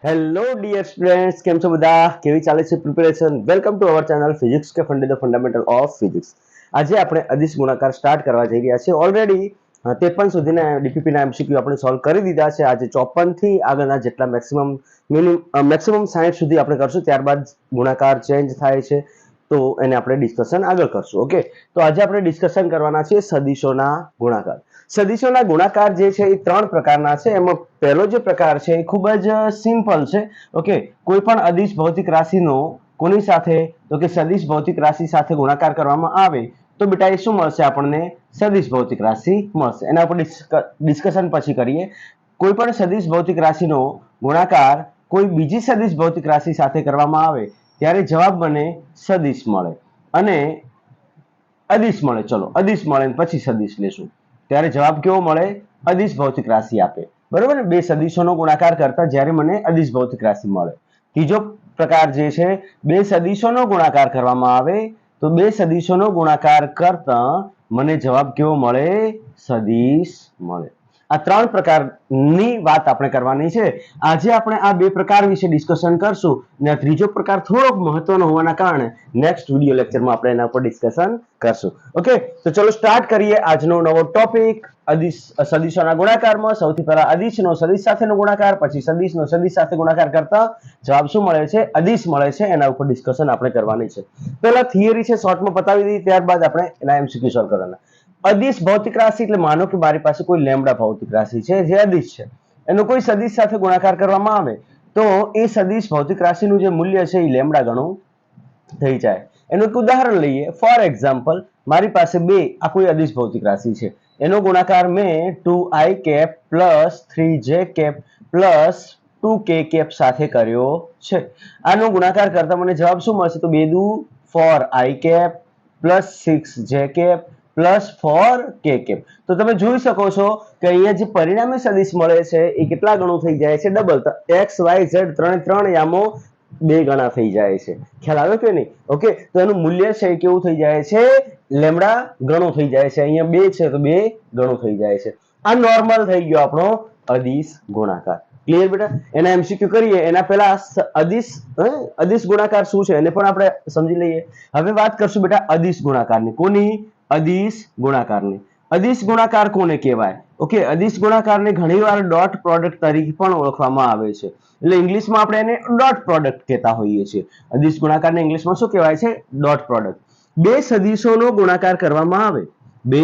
Hello dear students, કેમ છો બધા? કેવી ચાલે છે preparation? Welcome to our channel physics કે ફંડામેન્ટલ ઓફ ફિઝિક્સ. આજે આપણે અદિશ ગુણાકાર સ્ટાર્ટ કરવા જઈ રહ્યા છીએ. ઓલરેડી 53 સુધીના ડીપીપીના એમસીક્યુ આપણે સોલ્વ કરી દીધા છે. આજે 54 થી આગળના જેટલા મેક્સિમમ 60 સુધી આપણે કરશું. ત્યારબાદ ગુણાકાર ચેન્જ થાય છે તો એને આપણે ડિસ્કશન આગળ કરશું. ઓકે, તો આજે આપણે ડિસ્કશન કરવાના છે સદિશોના ગુણાકાર. સદિશોના ગુણાકાર જે છે એ ત્રણ પ્રકારના છે. એમાં પહેલો જે પ્રકાર છે એ ખૂબ જ સિમ્પલ છે. ઓકે, કોઈ પણ અદિશ ભૌતિક રાશિનો કોની સાથે, તો કે સદિશ ભૌતિક રાશિ સાથે ગુણાકાર કરવામાં આવે તો બેટા એ શું મળશે? આપણને સદિશ ભૌતિક રાશિ મળશે. એના ઉપર ડિસ્કશન પછી કરીએ. કોઈ પણ સદિશ ભૌતિક રાશિનો ગુણાકાર કોઈ બીજી સદિશ ભૌતિક રાશિ સાથે કરવામાં આવે ત્યારે જવાબ બને સદિશ મળે અને અદિશ મળે. ચલો અદિશ મળે પછી સદિશ લેશું ત્યારે જવાબ કેવો મળે? અદિશ ભૌતિક રાશિ આપે. બરોબર ને? બે સદિશોનો ગુણાકાર કરતા જ્યારે મને અદિશ ભૌતિક રાશિ મળે. ત્રીજો પ્રકાર જે છે, બે સદિશોનો ગુણાકાર કરવામાં આવે તો બે સદિશોનો ગુણાકાર કરતા મને જવાબ કેવો મળે? સદિશ મળે. આ ત્રણ પ્રકારની વાત આપણે કરવાની છે. આજે આપણે આ બે પ્રકાર વિશે ડિસ્કશન કરશું અને ત્રીજો પ્રકાર થોડોક મહત્વનો હોવાના કારણે નેક્સ્ટ વિડિયો લેક્ચરમાં આપણે એના પર ડિસ્કશન કરશું. ઓકે, તો ચલો સ્ટાર્ટ કરીએ આજનો નવો ટોપિક. સદિશોના ગુણાકારમાં સૌથી પહેલા અદિશનો સદિશ સાથેનો ગુણાકાર, પછી સદિશનો સદિશ સાથે ગુણાકાર કરતા જવાબ શું મળે છે? અદિશ મળે છે. એના ઉપર ડિસ્કશન આપણે કરવાની છે. પહેલા થિયરી છે શોર્ટમાં પતાવી દીધી, ત્યારબાદ આપણે એના એમસીક્યુ સોલ્વ કરવાના. અદિશ ભૌતિક રાશિ એટલે માનો કે મારી પાસે કોઈ લેમ્ડા ભૌતિક રાશિ છે જે અદિશ છે. એનો કોઈ સદિશ સાથે ગુણાકાર કરવામાં આવે તો એ સદિશ ભૌતિક રાશિનું જે મૂલ્ય છે એ લેમ્ડા ગણું થઈ જાય. એનું એક ઉદાહરણ લઈએ. ફોર એક્ઝામ્પલ, મારી પાસે આ કોઈ અદિશ ભૌતિક રાશિ છે. એનો ગુણાકાર મેં 2i cap plus 3j cap plus 2k cap સાથે કર્યો છે. આનો ગુણાકાર કરતા મને જવાબ શું મળશે? તો 2 દુ 4i cap plus 6j cap plus 4k cap. તો તમે જોઈ શકો છો કે અહીંયા જે પરિણામી સદિશ મળે છે એ કેટલા ગણું થઈ જાય છે? ડબલ. x y z ત્રણે યામો બે ગણા થઈ જાય છે. ખ્યાલ આવ્યો કે નહીં? ઓકે, તો એનું મૂલ્ય છે એ કેવું થઈ જાય છે? લેમ્ડા ગણું થઈ જાય છે. અહીંયા 2 છે તો 2 ગણું થઈ જાય છે. આ નોર્મલ થઈ ગયો આપણો અદિશ ગુણાકાર. ક્લિયર બેટા? એના એમસીક્યુ કરીએ એના પહેલા અદિશ ગુણાકાર શું છે એને પણ આપણે સમજી લઈએ. હવે વાત કરશું બેટા અદિશ ગુણાકારની. કોની? અદિશ ગુણાકારની. અદિશ ગુણાકાર કોને કહેવાય? ઓકે, અદિશ ગુણાકારને ઘણીવાર ડોટ પ્રોડક્ટ તરીકે પણ ઓળખવામાં આવે છે. એટલે ઇંગ્લિશમાં આપણે એને ડોટ પ્રોડક્ટ કહેતા હોઈએ છીએ. અદિશ ગુણાકારને ઇંગ્લિશમાં શું કહેવાય છે? Dot product. બે સદિશોનો ગુણાકાર કરવામાં આવે, બે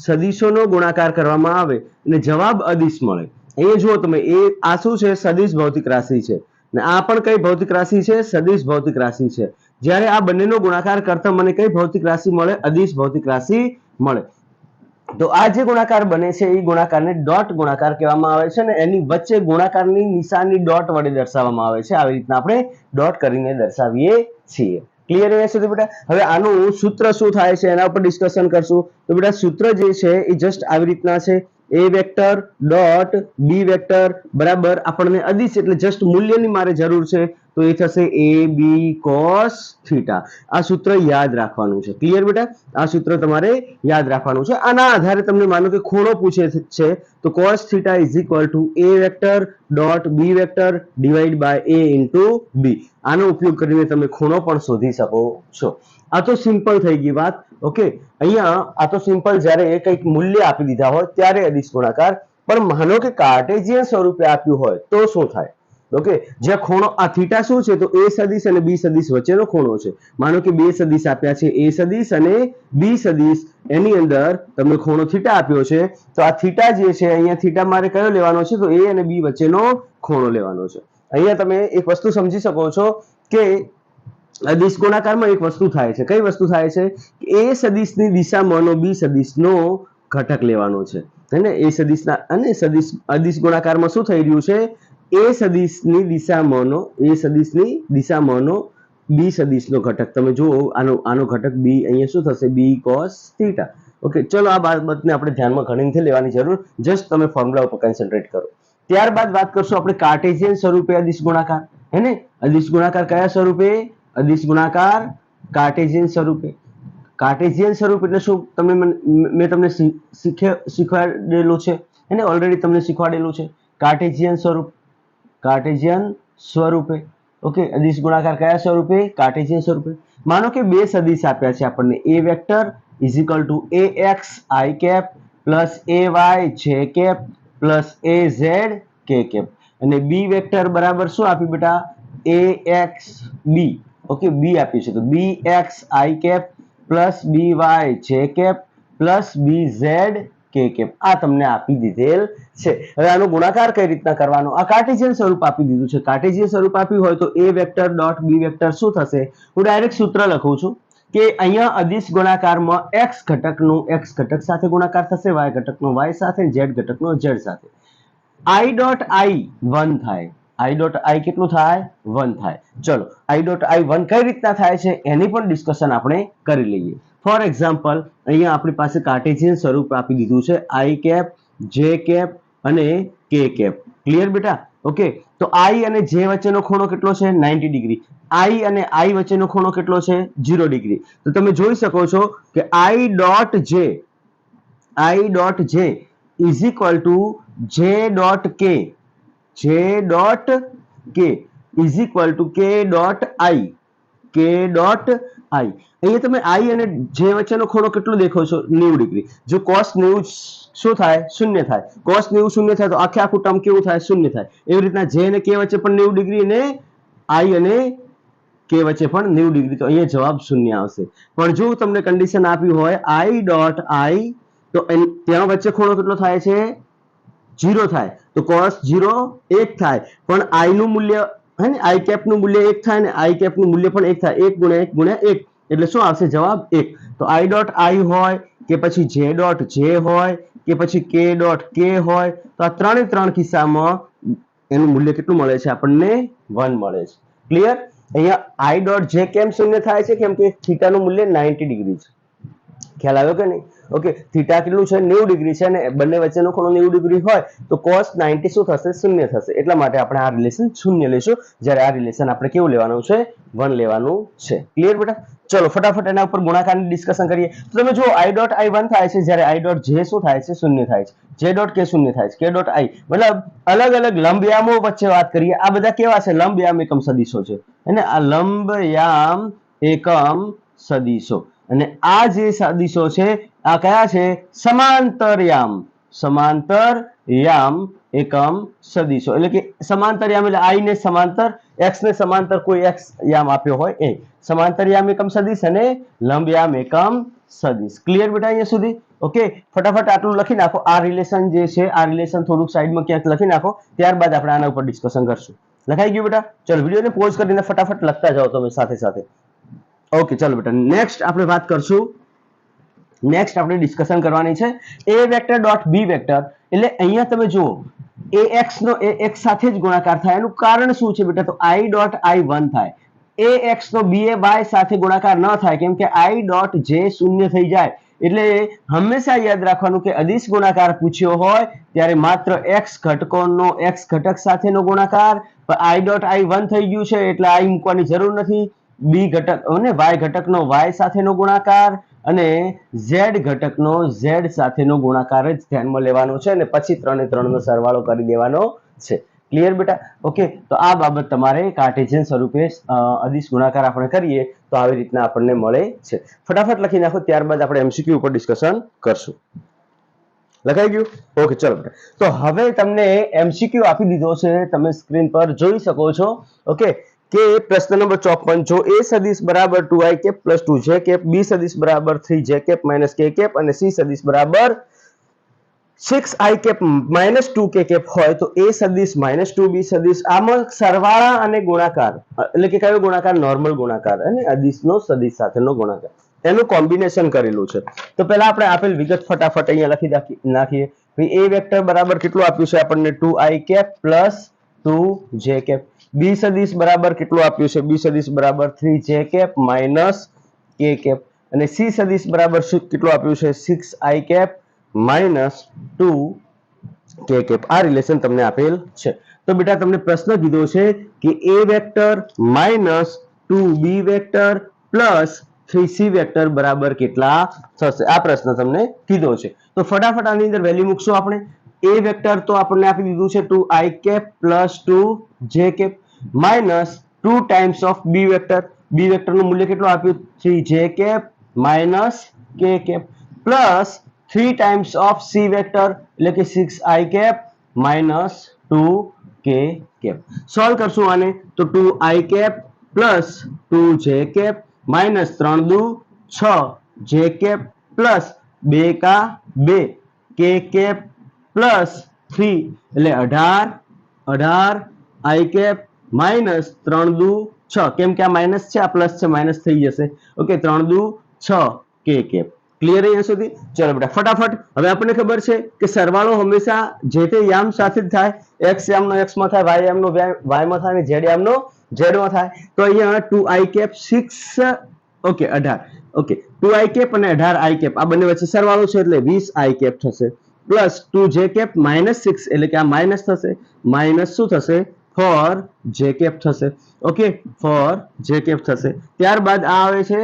સદિશોનો ગુણાકાર કરવામાં આવે અને જવાબ અદિશ મળે. એ જુઓ તમે, આ શું છે? સદિશ ભૌતિક રાશિ છે ને આ પણ કઈ ભૌતિક રાશિ છે? સદિશ ભૌતિક રાશિ છે. જ્યારે આ બંનેનો ગુણાકાર કરતા મને કઈ ભૌતિક રાશિ મળે? અદિશ ભૌતિક રાશિ મળે. તો આ જે ગુણાકાર બને છે એ ગુણાકારને ડોટ ગુણાકાર કહેવામાં આવે છે અને એની વચ્ચે ગુણાકારની નિશાની ડોટ વડે દર્શાવવામાં આવે છે. આવી રીતના આપણે ડોટ કરીને દર્શાવીએ છીએ. ક્લિયર છે સુધી બેટા? હવે આનું સૂત્ર શું થાય છે એના ઉપર ડિસ્કશન કરશું. તો બેટા સૂત્ર જે છે એ જસ્ટ આવી રીતના છે. a vector dot b vector બરાબર આપણને અદિશ એટલે જસ્ટ મૂલ્યની મારે જરૂર છે તો એ થશે ab cos થીટા. આ સૂત્ર યાદ રાખવાનું છે. ક્લિયર બેટા? આ સૂત્ર તમારે યાદ રાખવાનું છે. આના આધારે તમને માનો કે ખૂણો પૂછે છે તો cos theta is equal to a vector dot b vector divide by a into b. આનો ઉપયોગ કરીને તમે ખૂણો પણ શોધી શકો છો. આ તો સિમ્પલ થઈ ગઈ વાત. ઓકે, અહીંયા આ તો સિમ્પલ જ્યારે કંઈક મૂલ્ય આપી દીધા હોય ત્યારે અદિશ ગુણાકાર. પણ માનો કે કાર્ટેશિયન સ્વરૂપે આપ્યું હોય તો શું થાય? ઓકે, જે ખૂણો આ થીટા શું છે? તો a સદિશ અને b સદિશ વચ્ચેનો ખૂણો છે. માનો કે બે સદિશ આપ્યા છે, a સદિશ અને b સદિશ. એની અંદર તમને ખૂણો થીટા આપ્યો છે તો આ થીટા જે છે અહીંયા થીટા મારે કયો લેવાનો છે? તો a અને b વચ્ચેનો ખૂણો લેવાનો છે. અહીંયા તમે એક વસ્તુ સમજી શકો છો કે અદિશ ગુણાકારમાં એક વસ્તુ થાય છે. કઈ વસ્તુ થાય છે? a સદિશની દિશામાંનો b સદિશનો ઘટક લેવાનો છે. હે ને? a સદિશના અને અદિશ ગુણાકારમાં શું થઈ રહ્યું છે? a સદિશની દિશામાંનો b સદિશનો ઘટક. તમે જુઓ આનો ઘટક b અહીંયા શું થશે? b cos theta. ઓકે, ચલો આ બાબતને આપણે ધ્યાનમાં ઘણી નથી લેવાની જરૂર. જસ્ટ તમે ફોર્મ્યુલા ઉપર કન્સન્ટ્રેટ કરો. ત્યારબાદ વાત કરશું આપણે કાર્ટેશિયન સ્વરૂપે અદિશ ગુણાકાર. હે ને? અદિશ ગુણાકાર કયા સ્વરૂપે? અદિશ ગુણાકાર કાર્ટેશિયન સ્વરૂપે. કાર્ટેશિયન સ્વરૂપ એટલે શું? મેં તમને શીખવાડેલું છે. એને ઓલરેડી તમને શીખવાડેલું છે કાર્ટેશિયન સ્વરૂપ. કાર્ટેશિયન સ્વરૂપે. ઓકે, અદિશ ગુણાકાર કયા સ્વરૂપે? કાર્ટેશિયન સ્વરૂપે. માનો કે બે સદિશ આપ્યા છે આપણને, a vector is equal to ax i cap plus ay j cap plus az k cap, અને b વેક્ટર બરાબર શું આપ્યું બેટા? ax b. ઓકે, b આપ્યું છે તો bx i cap plus by j cap plus bz k cap, આ તમને આપી દીધેલ છે. હવે આનો ગુણાકાર કઈ રીતના કરવાનો? આ કાર્ટેશિયન સ્વરૂપ આપી દીધું છે. કાર્ટેશિયન સ્વરૂપ આપ્યું હોય તો a vector dot b vector શું થશે? હું ડાયરેક્ટ સૂત્ર લખું છું કે અહીંયા અદિશ ગુણાકારમાં x ઘટકનું x ઘટક સાથે ગુણાકાર થશે, y ઘટકનો y સાથે, z ઘટકનો z સાથે. i ડોટ i 1 થાય. i ડોટ i કેટલું થાય? 1 થાય. ચલો, i ડોટ i 1 કઈ રીતના થાય છે એની પણ ડિસ્કશન આપણે કરી લઈએ. ફોર એક્ઝામ્પલ, અહીંયા આપણી પાસે કાર્ટેશિયન સ્વરૂપ આપી દીધું છે, i કેપ, j કેપ અને k કેપ. ક્લિયર બેટા? ઓકે, તો i અને j વચ્ચેનો ખૂણો કેટલો છે? 90 ડિગ્રી. i અને i વચ્ચેનો ખૂણો કેટલો છે? 0 ડિગ્રી. તો તમે જોઈ શકો છો કે i dot j is equal two j dot k is equal two k dot i. અહીંયા તમે i અને j વચ્ચેનો ખૂણો કેટલો દેખો છો? 90 ડિગ્રી. જો cos 90 શું થાય? શૂન્ય થાય. cos 90 શૂન્ય થાય તો આખે આખું ટર્મ કેવું થાય? શૂન્ય થાય. એવી રીતના j અને k વચ્ચે પણ 90 ડિગ્રી અને i અને k વચ્ચે પણ 90 ડિગ્રી, તો અહીંયા જવાબ શૂન્ય આવશે. પણ જો તમને કન્ડિશન આપ્યું હોય i ડોટ i, તો ત્યાં વચ્ચે ખૂણો કેટલો થાય છે? 0 થાય. તો cos 0 1 થાય, પણ i નું મૂલ્ય હે ને, i કેપ નું મૂલ્ય 1 થાય ને i કેપ નું મૂલ્ય પણ 1 થાય. 1 ગુણ્યા 1 ગુણ્યા 1 એટલે શું આવશે? જવાબ 1. તો i ડોટ i હોય કે પછી j ડોટ j હોય કે પછી k ડોટ k હોય, તો આ ત્રણ કિસ્સામાં એનું મૂલ્ય કેટલું મળે છે આપણને? 1 મળે છે. ક્લિયર? અહીંયા i ડોટ j કેમ શૂન્ય થાય છે? કેમ કે થીટા નું મૂલ્ય 90 ડિગ્રી છે. ખ્યાલ આવ્યો કે નહીં? ઓકે, થીટા કેટલું છે? 90 ડિગ્રી છે ને બંને વચ્ચેનો ખૂણો 90 ડિગ્રી હોય તો cos 90 શું થશે? શૂન્ય થશે. એટલા માટે આપણે આ રિલેશન શૂન્ય લેશું, જ્યારે આ રિલેશન આપણે કેવું લેવાનું છે? 1 લેવાનું છે. ક્લિયર બેટા? ચલો ફટાફટ એના ઉપર ગુણાકારની ડિસ્કશન કરીએ. તો તમે જુઓ i ડોટ i 1 થાય છે, જ્યારે i ડોટ j શું થાય છે? શૂન્ય થાય છે. j ડોટ k શૂન્ય થાય છે. k ડોટ i મતલબ અલગ અલગ લંબયામો વચ્ચે વાત કરીએ. આ બધા કેવા છે? લંબયામ એકમ સદિશો છે. અને આ લંબયામ એકમ સદિશો, અને આ જે સદિશો છે આ કયા છે? સમાંતરયામ એકમ સદિશો. એટલે કે સમાંતરયામ એટલે i ને સમાંતર, x ને સમાંતર કોઈ x યામ આપ્યો હોય એ સમાંતરયામ એકમ સદિશ અને લંબયામ એકમ સદિશ. ક્લિયર બેટા અહીંયા સુધી? ઓકે, ફટાફટ આટલું લખી નાખો. આ રિલેશન જે છે આ રિલેશન થોડુંક સાઈડમાં ક્યાંક લખી નાખો, ત્યારબાદ આપણે આના ઉપર ડિસ્કશન કરશું. લખાઈ ગયું બેટા? ચલો વિડીયોને પોઝ કરીને ફટાફટ લખતા જાઓ તમે સાથે સાથે. ઓકે ચલો બેટા, નેક્સ્ટ આપણે વાત કરશું. નેક્સ્ટ આપણે ડિસ્કશન કરવાની છે a vector dot b vector. એટલે અહીંયા તમે જુઓ ax નો ax સાથે જ ગુણાકાર થાય. એનું કારણ શું છે બેટા? તો i ડોટ i 1 થાય. ax નો by સાથે ગુણાકાર ન થાય, કેમ કે i ડોટ j શૂન્ય થઈ જાય. એટલે હંમેશા યાદ રાખવાનું કે અદિશ ગુણાકાર પૂછ્યો હોય ત્યારે માત્ર x ઘટકોનો x ઘટક સાથેનો ગુણાકાર. i ડોટ i 1 થઈ ગયું છે એટલે i મૂકવાની જરૂર નથી. b ઘટક અને y ઘટકનો y સાથેનો ગુણાકાર અને z ઘટકનો z સાથેનો ગુણાકાર જ ધ્યાનમાં લેવાનો છે, અને પછી 3 3 નો સરવાળો કરી દેવાનો છે. ક્લિયર બેટા? ઓકે, તો આ બાબત તમારે કાર્ટેશિયન સ્વરૂપે અદિશ ગુણાકાર આપણે કરીએ તો આવી રીતના આપણને મળે છે. ફટાફટ લખી નાખો, ત્યારબાદ આપણે એમસીક્યુ ઉપર ડિસ્કશન કરશું. લખાઈ ગયું? ઓકે ચલો બેટા, તો હવે તમને એમસીક્યુ આપી દીધો છે, તમે સ્ક્રીન પર જોઈ શકો છો. ઓકે, કે પ્રશ્ન નંબર 54, જો a સદિશ બરાબર 2i cap plus 2j cap, b સદિશ બરાબર 3j cap minus k cap અને c સદિશ બરાબર 6i cap minus 2k cap હોય તો a સદિશ માઇનસ 2b સદિશ, આમાં સરવાળા અને ગુણાકાર એટલે કે કયો ગુણાકાર? નોર્મલ ગુણાકાર અને અદિશનો સદિશ સાથેનો ગુણાકાર, એનું કોમ્બિનેશન કરેલું છે. તો પહેલા આપણે આપેલ વિગત ફટાફટ અહીંયા લખી નાખીએ. a વેક્ટર બરાબર કેટલું આપ્યું છે આપણને? 2i cap plus 2j cap. b સદિશ બરાબર કેટલું આપ્યું છે? b સદિશ બરાબર 3j cap minus k cap. અને c સદિશ બરાબર કેટલું આપ્યું છે? 6i cap minus 2k cap. આ રિલેશન તમને આપેલ છે. તો બેટા તમને પ્રશ્ન કીધો છે કે a vector minus 2b vector plus 3c vector બરાબર કેટલા થશે? આ પ્રશ્ન તમને કીધો છે. તો ફટાફટ આની અંદર વેલ્યુ મૂકશું આપણે. a વેક્ટર તો આપણને આપી દીધું છે 2i cap plus 2j cap. Minus 2 times of B vector, B vector નું મૂલ્ય કેટલું આપ્યું 3j cap minus k cap plus 3 times of C vector એટલે કે 6i cap minus 2k cap. Solve કરશું આને તો 2i cap plus 2j cap minus 3 દુ 6 j કેપ પ્લસ 2 કા 2 k કેપ પ્લસ 3 એટલે 18 i કેપ માઇનસ 3 દુ 6 કેમ કે આ માઇનસ છે આ પ્લસ છે માઇનસ થઈ જશે. ઓકે 3 દુ 6 k કેપ. ક્લિયર અહીંયા સુધી? ચલો બેટા ફટાફટ. હવે આપણને ખબર છે કે સરવાળો હંમેશા જે તે યામ સાથે જ થાય. x યામનો x માં થાય, y યામનો y માં થાય અને z યામનો z માં થાય. તો અહીંયા 2i cap 6 okay 18 okay 2i cap અને 18i કેપ આ બંને વચ્ચે સરવાળો છે એટલે 20i કેપ થશે પ્લસ 2j કેપ માઇનસ 6 એટલે કે આ માઇનસ થશે માઇનસ શું થશે 4j કેપ થશે. ઓકે 4j કેપ થશે. ત્યારબાદ આ આવે છે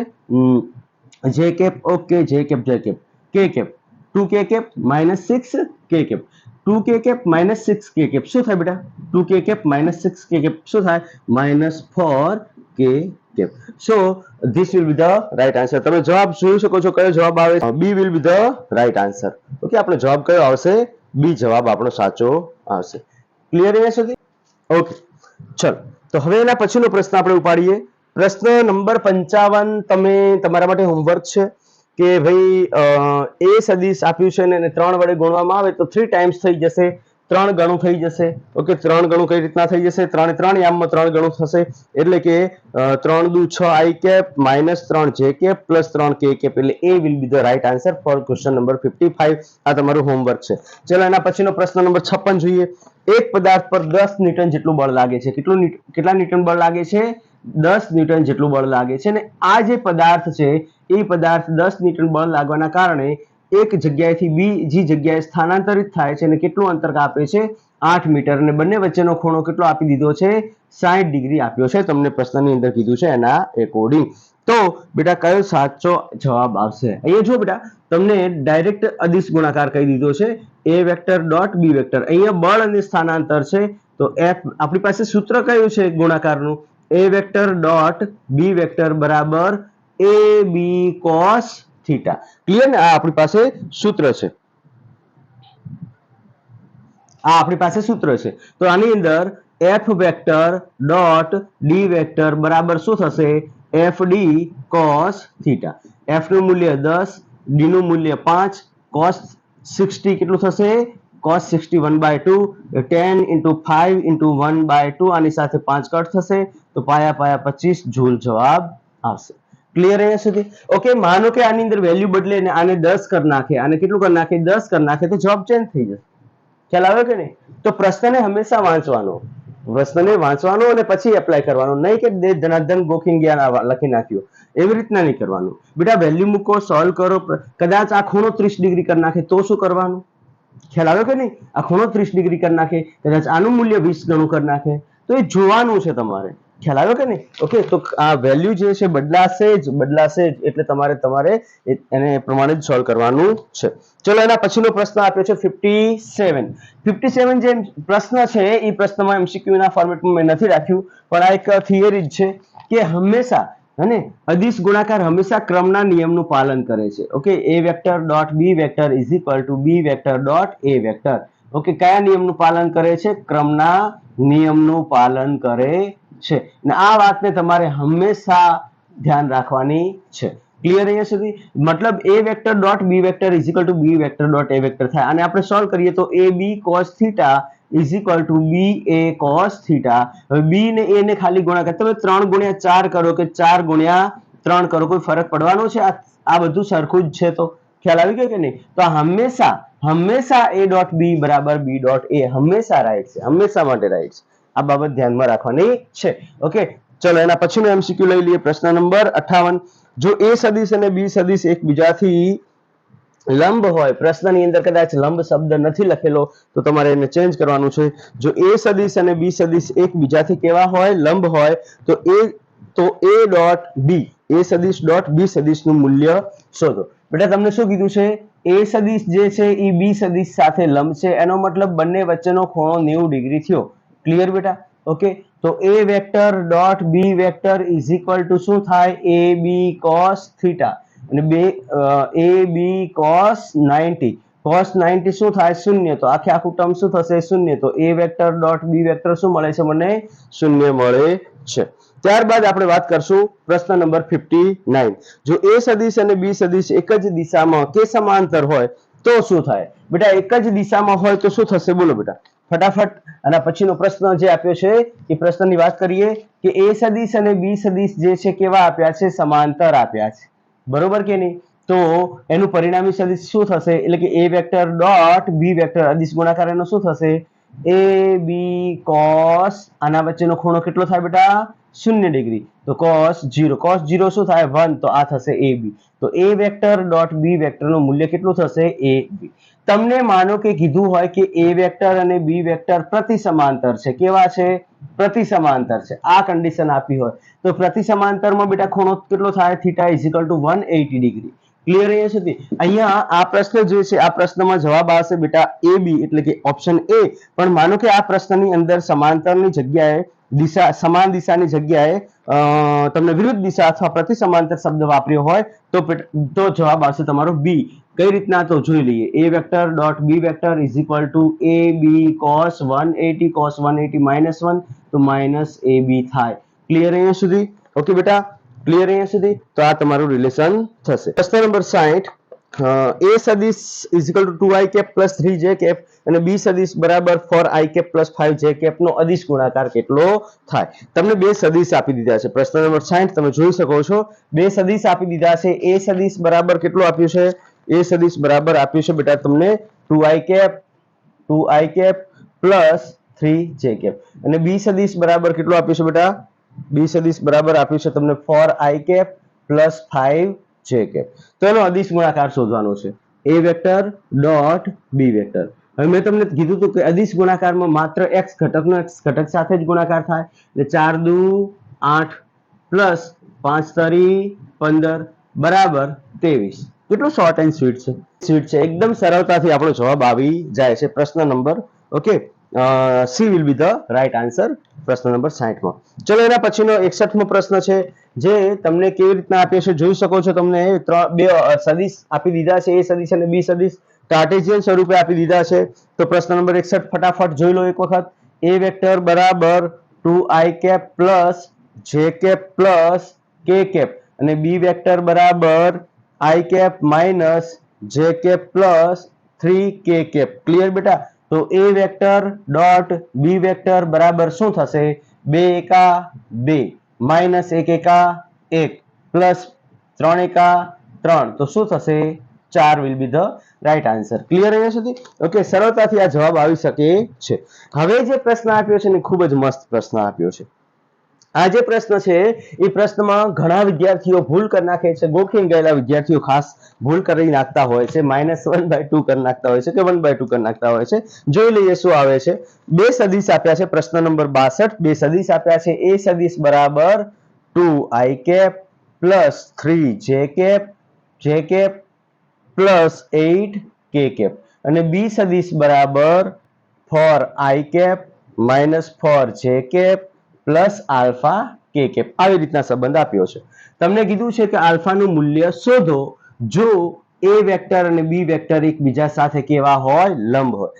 j cap okay j cap k cap 2k cap minus 6 k cap 2k cap minus 6 k cap શું થાય બેટા 2k cap minus 6 k cap શું થાય minus 4k cap. So this will be the right answer. તમે જવાબ જોઈ શકો છો કયો જવાબ આવે છે. B will be the right answer. Okay આપણો જવાબ કયો આવશે બી જવાબ આપણો સાચો આવશે. ક્લિયર અહીંયા સુધી? ઓકે ચલો તો હવે એના પછીનો પ્રશ્ન આપણે ઉપાડીએ. પ્રશ્ન નંબર 55 તમે તમારા માટે હોમવર્ક છે કે ભાઈ એ સદિશ આપ્યું છે ને 3 વડે ગુણવામાં આવે તો 3 ટાઈમ્સ થઈ જશે 3 ગણું થઈ જશે. ઓકે 3 ગણું કઈ રીતના થઈ જશે 3 3 યામમાં 3 ગણું થશે એટલે કે 3 દુ 6 i cap minus 3 j cap plus 3 k cap એટલે એ will be the right answer for question number 55. આ તમારું હોમવર્ક છે. ચલો એના પછીનો પ્રશ્ન નંબર 56 જોઈએ. એક પદાર્થ પર 10 ન્યૂટન જેટલું બળ લાગે છે. કેટલા ન્યૂટન બળ લાગે છે 10 ન્યૂટન જેટલું બળ લાગે છે અને આ જે પદાર્થ છે એ પદાર્થ 10 ન્યૂટન બળ લાગવાના કારણે એક જગ્યાએથી બીજી જગ્યાએ સ્થાનાંતરિત થાય છે અને કેટલું અંતર કાપે છે 8 મીટર અને બંને વચ્ચેનો ખૂણો કેટલો આપી દીધો છે 60 ડિગ્રી આપ્યો છે. તમને પ્રશ્નની અંદર કીધું છે એના એકોર્ડિંગ. તો બેટા કયો સાચો જવાબ આવશે? અહીંયા જો બેટા તમને ડાયરેક્ટ અદિશ ગુણાકાર કહી દીધો છે a vector dot b vector. અહીંયા બળ અને સ્થાનાંતર છે તો f આપણી પાસે સૂત્ર કયું છે ગુણાકારનું a vector dot b vector બરાબર ab cos થીટા. ક્લિયર ને? આ આપણી પાસે સૂત્ર છે. આ આપણી પાસે સૂત્ર છે. તો આની અંદર f vector dot d vector બરાબર શું થશે fd cos થીટા. f નું મૂલ્ય 10 d નું મૂલ્ય 5 cos 60 કેટલું થશે cos 60 1/2 10 into 5 into 1/2 આની સાથે 5 કટ થશે તો પાયા પાયા 25 જૂલ જવાબ આવશે. ક્લિયર અહીંયા સુધી? ઓકે માનો કે આની અંદર વેલ્યુ બદલે ને આને 10 કરી નાખે આને કેટલું કરી નાખે 10 કરી નાખે તો જવાબ ચેન્જ થઈ જશે. ખ્યાલ આવે કે નહીં? તો પ્રશ્નને હંમેશા વાંચવાનો અને પછી એપ્લાય કરવાનો, નહીં કે ધનાધન ગોખીને ગયા લખી નાખ્યું એવી રીતના નહીં કરવાનું. બેટા વેલ્યુ મૂકો સોલ્વ કરો. કદાચ આ ખૂણો 30 ડિગ્રી કરી નાખે તો શું કરવાનું? ખ્યાલ આવ્યો કે નહીં? આ ખૂણો 30 ડિગ્રી કરી નાખે કદાચ આનું મૂલ્ય 20 ગણું કરી નાખે તો એ જોવાનું છે તમારે. ખ્યાલ આવ્યો કે નહીં? ઓકે તો આ વેલ્યુ જે છે બદલાશે જ એટલે તમારે એને પ્રમાણે જ સોલ્વ કરવાનું છે. ચલો એના પછીનો પ્રશ્ન આપ્યો છે 57 જે પ્રશ્ન છે એ પ્રશ્નમાં એમસીક્યુ ના ફોર્મેટમાં મેં નથી રાખ્યું પણ આ એક થિયરી જ છે કે હંમેશા અને અદિશ ગુણાકાર હંમેશા ક્રમના નિયમનું પાલન કરે છે. Okay a vector dot b vector is equal two b vector dot a vector. Okay કયા નિયમનું પાલન કરે છે? ક્રમના નિયમનું પાલન કરે છે. અને આ વાતને તમારે હંમેશા ધ્યાન રાખવાની છે. ક્લિયર અહીંયા સુધી? મતલબ a vector dot b vector is equal two b vector dot a vector થાય. અને આપણે સોલ્વ કરીએ તો ab cos theta is equal two ba cos theta. હવે b ને a ને ખાલી ગુણાકાર તમે 3 ગુણ્યા 4 કરો કે 4 ગુણ્યા 3 કરો કોઈ ફરક પડવાનો છે? આ બધું સરખું જ છે. તો ખ્યાલ આવી ગયો કે નહીં? તો હંમેશા a ડોટ b બરાબર b ડોટ a હંમેશા રાઈટ છે, હંમેશા માટે રાઈટ છે. આ બાબત ધ્યાનમાં રાખવાની છે. ઓકે ચલો એના પછીનો એમસીક્યુ લઈ લઈએ. પ્રશ્ન નંબર 58. જો a સદિશ અને b સદિશ એકબીજાથી લંબ હોય, પ્રશ્નની અંદર કદાચ લંબ શબ્દ નથી લખેલો તો તમારે એને ચેન્જ કરવાનું છે. જો a સદિશ અને b સદિશ એકબીજાથી કેવા હોય લંબ હોય તો a ડોટ b a સદિશ ડોટ b સદિશનું મૂલ્ય શોધો. બેટા તમને શું કીધું છે? a સદિશ જે છે એ b સદિશ સાથે લંબ છે એનો મતલબ બંને વચ્ચેનો ખૂણો 90 ડિગ્રી થયો. ક્લિયર બેટા? ઓકે તો a vector dot b vector is equal two શું થાય ab cos થીટા અને ab cos 90 cos 90 શું થાય શૂન્ય તો આખે આખું ટર્મ શું થશે શૂન્ય તો a vector dot b vector શું મળે છે મને શૂન્ય મળે છે ત્યારબાદ આપણે વાત કરશું પ્રશ્ન નંબર 59 જો a સદિશ અને b સદિશ એક જ દિશામાં કે સમાંતર હોય તો શું થાય બેટા એક જ દિશામાં હોય તો શું થશે બોલો બેટા ફટાફટ આના પછીનો પ્રશ્ન જે આપ્યો છે એ પ્રશ્નની વાત કરીએ કે a સદિશ અને b સદિશ જે છે કેવા આપ્યા છે સમાંતર આપ્યા છે બરોબર કે નહીં તો એનું પરિણામી સદિશ શું થશે એટલે કે a vector dot b vector અદિશ ગુણાકાર એનો શું થશે a b cos આના વચ્ચેનો ખૂણો કેટલો થાય બેટા 0 ડિગ્રી તો cos 0 શું થાય 1 તો આ થશે ab તો a વેક્ટર ડોટ b વેક્ટરનું મૂલ્ય કેટલું થશે ab તમને માનો કે કીધું હોય કે a વેક્ટર અને b વેક્ટર પ્રતિ સમાંતર છે કેવા છે પ્રતિ સમાંતર છે આ કન્ડિશન આપી હોય તો પ્રતિ સમાંતરમાં બેટા ખૂણો કેટલો થાય theta is equal two 180 degree clear અહીંયા સુધી અહીંયા આ પ્રશ્ન જે છે આ પ્રશ્નમાં જવાબ આવશે બેટા AB એટલે કે ઓપ્શન A પણ માનો કે આ પ્રશ્નની અંદર સમાંતરની જગ્યાએ દિશા સમાન દિશાની જગ્યાએ તમને વિરુદ્ધ દિશા અથવા પ્રતિ સમાંતર શબ્દ વાપર્યો હોય તો જવાબ આવશે તમારો B કઈ રીતના તો જોઈ લઈએ a vector dot b vector is equal two ab cos 180 -1 તો -ab થાય ક્લિયર અહીંયા સુધી ઓકે બેટા ક્લિયર અહીંયા સુધી તો આ તમારું રિલેશન થશે પ્રશ્ન નંબર 60 a સદિશ is equal to 2i cap plus 3j cap અને b સદિશ બરાબર 4i cap plus 5j cap નો અદિશ ગુણાકાર કેટલો થાય તમને બે સદિશ આપી દીધા છે પ્રશ્ન નંબર 60 તમે જોઈ શકો છો બે સદિશ આપી દીધા છે a સદિશ બરાબર કેટલું આપ્યું છે a સદિશ બરાબર આપ્યું છે બેટા તમને 2i cap plus 3j cap અને b સદિશ બરાબર કેટલું આપ્યું છે બેટા b સદિશ બરાબર આપ્યું છે તમને 4i cap plus 5j cap તો એનો અદિશ ગુણાકાર શોધવાનો છે a vector dot b vector હવે મેં તમને કીધું હતું કે અદિશ ગુણાકારમાં માત્ર x ઘટકનો x ઘટક સાથે જ ગુણાકાર થાય એટલે 4 દુ 8 પ્લસ 5 તરી 15 બરાબર 23 કેટલું શોર્ટ એન્ડ સ્વીટ છે એકદમ સરળતાથી આપણો જવાબ આવી જાય છે પ્રશ્ન number okay she will be the right answer પ્રશ્ન નંબર 60 માં ચલો એના પછીનો 61 મો પ્રશ્ન છે જે તમને કેવી રીતના આપ્યો છે જોઈ શકો છો તમને બે સદિશ આપી દીધા છે a સદિશ અને b સદિશ કાર્ટેશિયન સ્વરૂપે આપી દીધા છે તો પ્રશ્ન નંબર 61 ફટાફટ જોઈ લો એક વખત a વેક્ટર બરાબર 2i cap plus j cap plus k cap અને b વેક્ટર બરાબર i cap minus j cap plus 3k cap clear બેટા તો a vector dot b vector બરાબર શું થશે 2 એકા 2 માઇનસ 1 એકા 1 પ્લસ 3 એકા 3 તો શું થશે 4 will be the right answer clear અહીંયા સુધી ઓકે સરળતાથી આ જવાબ આવી શકે છે હવે જે પ્રશ્ન આપ્યો છે ને ખૂબ જ મસ્ત પ્રશ્ન આપ્યો છે આ જે પ્રશ્ન છે એ પ્રશ્નમાં ઘણા વિદ્યાર્થીઓ ભૂલ કરી નાખે છે ગોખીને ગયેલા વિદ્યાર્થીઓ ખાસ ભૂલ કરી નાખતા હોય છે -1/2 કરી નાખતા હોય છે કે 1/2 કરી નાખતા હોય છે જોઈ લઈએ શું આવે છે બે સદિશ આપ્યા છે પ્રશ્ન નંબર 62 બે સદિશ આપ્યા છે a સદિશ બરાબર 2i cap plus 3j cap plus 8k cap અને b સદિશ બરાબર 4i cap minus 4j cap plus alpha K cap આવી રીતના સંબંધ આપ્યો છે તમને કીધું છે કે આલ્ફાનું મૂલ્ય શોધો જો a વેક્ટર અને b વેક્ટર એકબીજા સાથે કેવા હોય લંબ હોય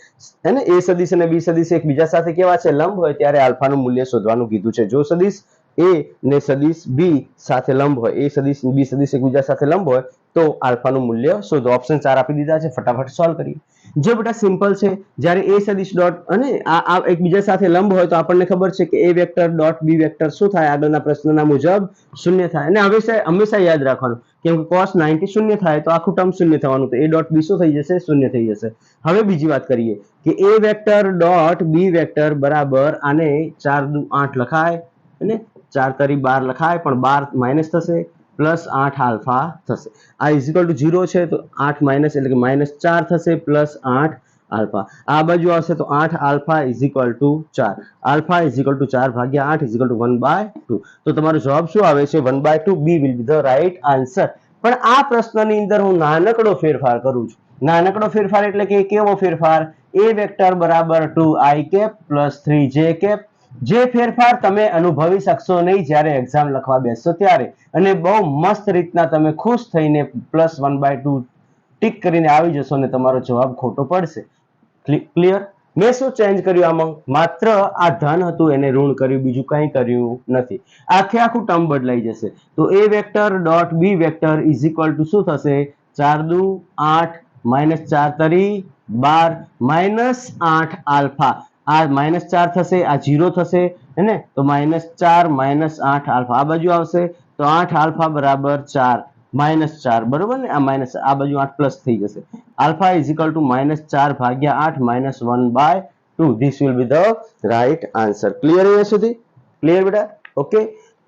હે ને a સદિશ અને b સદિશ એકબીજા સાથે કેવા છે લંબ હોય ત્યારે આલ્ફાનું મૂલ્ય શોધવાનું કીધું છે જો સદિશ a ને સદિશ b સાથે લંબ હોય a સદિશ b સદિશ એકબીજા સાથે લંબ હોય તો આલ્ફાનું મૂલ્ય શોધો ઓપ્શન 4 આપી દીધા છે ફટાફટ સોલ્વ કરીએ જે બેટા સિમ્પલ છે જ્યારે a સદિશ ડોટ અને આ એકબીજા સાથે લંબ હોય તો આપણને ખબર છે કે a vector dot b vector શું થાય આગળના પ્રશ્નના મુજબ શૂન્ય થાય અને હંમેશા યાદ રાખવાનું કેમ કે cos 90 શૂન્ય થાય તો આખું ટર્મ શૂન્ય થવાનું તો a ડોટ b શું થઈ જશે શૂન્ય થઈ જશે હવે બીજી વાત કરીએ કે a vector dot b vector બરાબર આને 4 દુ 8 લખાય અને 4 તરી 12 લખાય પણ 12 માઇનસ થશે પ્લસ 8 આલ્ફા થશે આ ઇઝ ઇક્વલ ટુ 0 છે તો 8 માઇનસ એટલે કે -4 થશે પ્લસ 8 આલ્ફા આ બાજુ આવશે તો 8 alpha is equal two 4 alpha is equal two 4 ભાગ્યા 8 ઇઝ ઇક્વલ ટુ 1/2 તો તમારો જવાબ શું આવે છે 1/2 બી will be the right answer પણ આ પ્રશ્નની અંદર હું નાનકડો ફેરફાર કરું છું નાનકડો ફેરફાર એટલે કે કેવો ફેરફાર a વેક્ટર બરાબર 2i cap plus 3j cap જે ફેરફાર તમે અનુભવી શકશો નહીં જ્યારે એક્ઝામ લખવા બેસશો ત્યારે, અને બહુ મસ્ત રીતના તમે ખુશ થઈને +1/2 ટીક કરીને આવી જશો અને તમારો જવાબ ખોટો પડશે. ક્લિયર? મેં શું ચેન્જ કર્યું આમાં? માત્ર આ ધન હતું એને ઋણ કર્યું, બીજું કંઈ કર્યું નથી. આખે આખું ટર્મ બદલાઈ જશે. તો a vector dot b vector is equal two શું થશે? 4 દુ 8 -4 તરી 12 -8 આલ્ફા. આ -4 થશે, આ 0 થશે ને, તો -4 -8 આલ્ફા આ બાજુ આવશે, તો 8 આલ્ફા બરાબર 4 -4 બરોબર ને, આ માઇનસ આ બાજુ 8 પ્લસ થઈ જશે. આલ્ફા ઇઝ ઇક્વલ ટુ -4 ભાગ્યા 8 -1/2. This will be the right answer. Clear અહીંયા સુધી? ક્લિયર બેટા? ઓકે,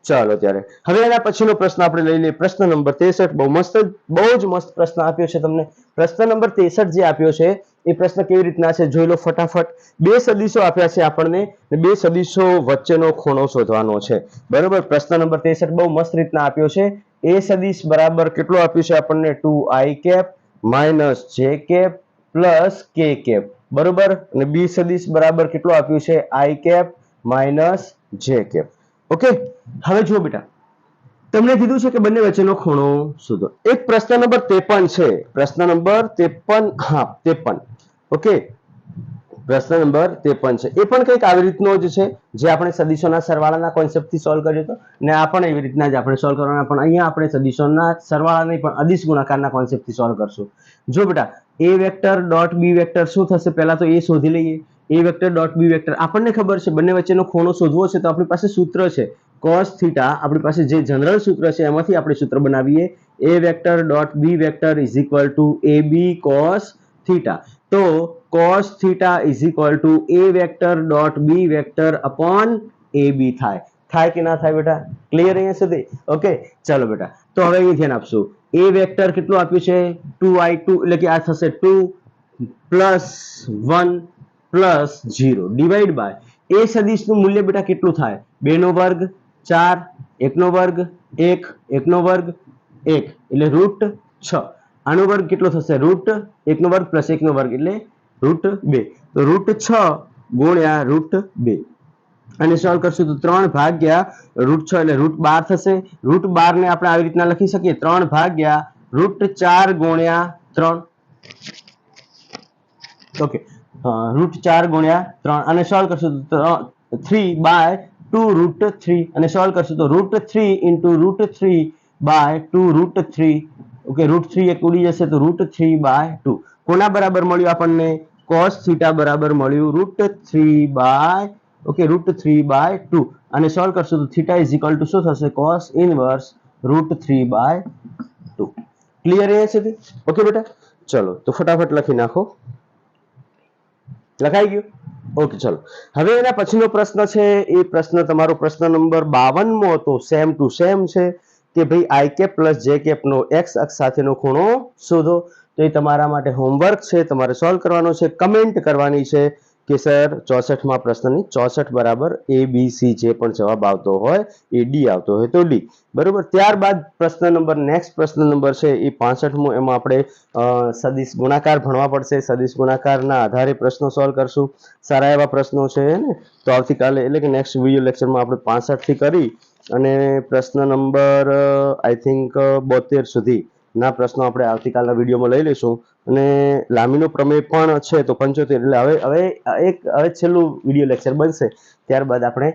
ચાલો ત્યારે હવે એના પછીનો પ્રશ્ન આપણે લઈ લઈએ. પ્રશ્ન નંબર 63. બહુ જ મસ્ત પ્રશ્ન આપ્યો છે તમને. પ્રશ્ન નંબર 63 જે આપ્યો છે એ પ્રશ્ન કેવી રીતના છે જોઈ લો ફટાફટ. બે સદીશો આપ્યા છે આપણને, બે સદીશો વચ્ચેનો ખૂણો શોધવાનો છે. બરોબર, પ્રશ્ન નંબર 63 બહુ મસ્ત રીતના આપ્યો છે. એ સદીશ બરાબર કેટલું આપ્યું છે આપણને? 2i cap - j cap + k cap. બરોબર, અને બી સદીશ બરાબર કેટલું આપ્યું છે? i cap - j cap. Okay, હવે જુઓ બેટા, તમને કીધું છે કે બંને વચ્ચેનો ખૂણો શોધો. એક પ્રશ્ન નંબર 53 છે. પ્રશ્ન નંબર 53, હા 53. ઓકે, પ્રશ્ન નંબર 53 છે. એ પણ કંઈક આવી રીતનો જ છે જે આપણે સદીશોના સરવાળાના કોન્સેપ્ટથી સોલ્વ કર્યો હતો, ને આ પણ એવી રીતના જ આપણે સોલ્વ કરવાના. પણ અહીંયા આપણે સદીશોના સરવાળા નહીં પણ અદિશ ગુણાકારના કોન્સેપ્ટથી સોલ્વ કરશું. જો બેટા, a vector dot b vector શું થશે? પહેલા તો એ શોધી લઈએ. a vector dot b vector આપણને ખબર છે બંને વચ્ચેનો ખૂણો શોધવો છે, તો આપણી પાસે સૂત્ર છે cos થીટા. આપણી પાસે જે જનરલ સૂત્ર છે એમાંથી આપણે સૂત્ર બનાવીએ. a vector dot b vector is equal two ab cos theta. તો cos theta is equal to a vector dot b vector upon ab થાય કે ના થાય બેટા? ક્લિયર અહીંયા સુધી? ઓકે, ચાલો બેટા, તો હવે અહીં ધ્યાન આપશું. a વેક્ટર કેટલું આપ્યું છે? 2i2, એટલે કે આ થશે 2 + 1 + 0 ડિવાઈડ બાય એ સદીશનું મૂલ્ય બેટા કેટલું થાય? 2 નો વર્ગ 4, 1 નો વર્ગ 1, 1 નો વર્ગ 1 એટલે √6. આનો વર્ગ કેટલો થશે? √1 નો વર્ગ + 1 નો વર્ગ એટલે √2. તો √6 ગુણ્યા √2 અને સોલ્વ કરશું તો 3 ભાગ્યા √6 એટલે √12 થશે. √12 ને આપણે આવી રીતના લખી શકીએ 3 ભાગ્યા √4 ગુણ્યા 3. ઓકે, √4 ગુણ્યા 3 અને સોલ્વ કરશું તો 3/2 √3 અને સોલ્વ કરશું તો √3 × √3/2 √3. ઓકે, √3 એક ઉડી જશે તો √3/2. કોના બરાબર મળ્યું આપણને? cos થીટા બરાબર મળ્યું √3/2 અને સોલ્વ કરશું તો થીટા ઇઝ ઇક્વલ ટુ શું થશે? cos inverse √3/2. ક્લિયર અહીંયા સુધી? ઓકે બેટા, ચલો તો ફટાફટ લખી નાખો. લખાઈ ગયું? ઓકે, ચલો હવે એના પછીનો પ્રશ્ન છે એ પ્રશ્ન તમારો પ્રશ્ન નંબર 52મો હતો. સેમ ટુ સેમ છે કે ભાઈ i કેપ + j કેપ નો x અક્ષ સાથેનો ખૂણો શોધો. તો એ તમારા માટે હોમવર્ક છે, તમારે સોલ્વ કરવાનો છે. કમેન્ટ કરવાની છે કે સર 64માં પ્રશ્નની 64 બરાબર a b c જે પણ જવાબ આવતો હોય એ d આવતો હોય તો d. બરોબર, ત્યારબાદ પ્રશ્ન નંબર નેક્સ્ટ પ્રશ્ન નંબર છે એ 65મો. એમાં આપણે સદિશ ગુણાકાર ભણવા પડશે. સદિશ ગુણાકારના આધારે પ્રશ્નો સોલ્વ કરશું. સારા એવા પ્રશ્નો છે ને, તો આવતીકાલે એટલે કે નેક્સ્ટ વિડિયો લેક્ચરમાં આપણે 65 થી કરી અને પ્રશ્ન નંબર આઈ થિંક 72 સુધી ના પ્રશ્નો આપણે આવતીકાલના વિડીયોમાં લઈ લઈશું. અને લામીનો પ્રમેય પણ છે તો 75. એટલે હવે છેલ્લું વિડીયો લેક્ચર બનશે, ત્યારબાદ આપણે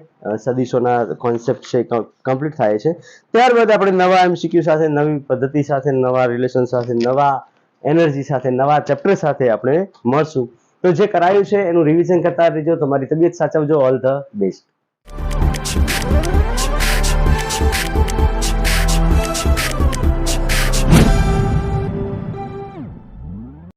સદીશોના કોન્સેપ્ટ છે કમ્પ્લીટ થાય છે. ત્યારબાદ આપણે નવા MCQ સાથે, નવી પદ્ધતિ સાથે, નવા રિલેશન સાથે, નવા એનર્જી સાથે, નવા ચેપ્ટર સાથે આપણે મળશું. તો જે કરાયું છે એનું રિવિઝન કરતા રહેજો. તમારી તબિયત સાચવજો. All the best.